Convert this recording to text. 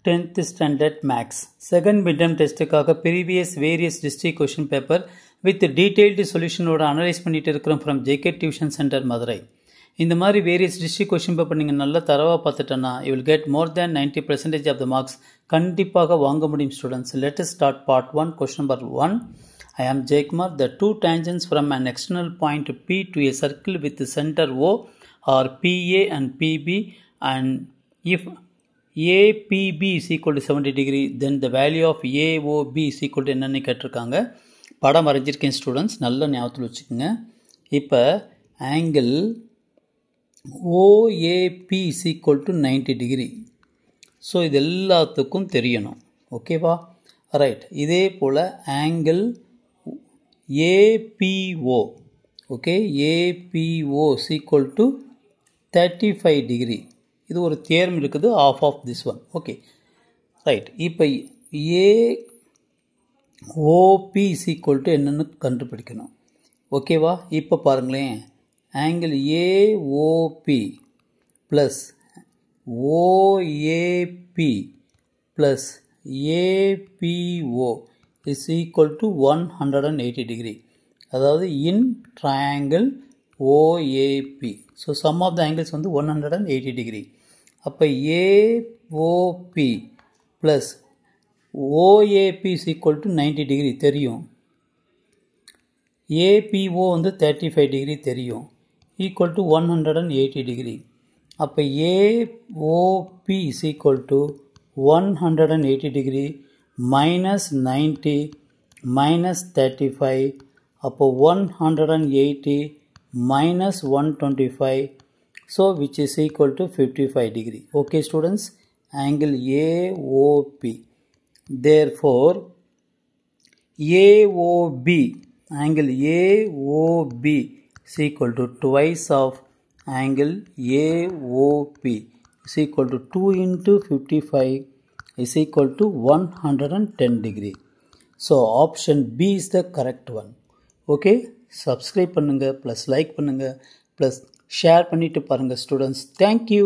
10th standard max second midterm டெஸ்ட்டுக்காக previous various district question paper with detailed solution ஓட analyse பண்ணிட்டு இருக்கிறோம் from JK Tuition Center Madurai. இந்த மாதிரி various district question paper நீங்கள் நல்லா தரவா பார்த்துட்டனா you will get more than 90% of the marks கண்டிப்பாக வாங்க முடியும் students. Let us start part 1. Question number 1. I am Jaykumar. The two tangents from an external point P to a circle with the center O are PA and PB, and if APB is equal to 70 degree, then the value of AOB is equal to என்னன்னு கேட்டிருக்காங்க. படம் வரைஞ்சிருக்கேன் students, நல்ல ஞாபகத்தில் வச்சுக்கோங்க. இப்போ angle OAP is equal to 90 degree. So இது எல்லாத்துக்கும் தெரியணும். ஓகேவா? ரைட். இதே போல் angle APO, okay, APO is equal to 35 degree. இது ஒரு தியரம் இருக்குது, of of this one. Okay, right. இப்போ AOP is equal to என்னன்னு கண்டுபிடிக்கணும். ஓகேவா? இப்போ பாருங்களேன், angle AOP plus OAP plus APO is equal to 180 degree. அதாவது in triangle OAP. So sum of the angles வந்து 180 degree. அப்போ AOP plus OAP is equal to 90 degree தெரியும். APO வந்து 35 degree தெரியும். Equal to 180 degree. அப்போ AOP is equal to 180 degree minus 90 minus 35. அப்போ 180 minus 125. So which is equal to 55 degree. Okay students, angle AOP. Therefore AOB, angle AOB is equal to twice of angle AOP is equal to 2 into 55 is equal to 110 degree. So option B is the correct one. Okay, subscribe பண்ணுங்க, plus like பண்ணுங்க, plus share பண்ணிட்டு பாருங்க students. Thank you.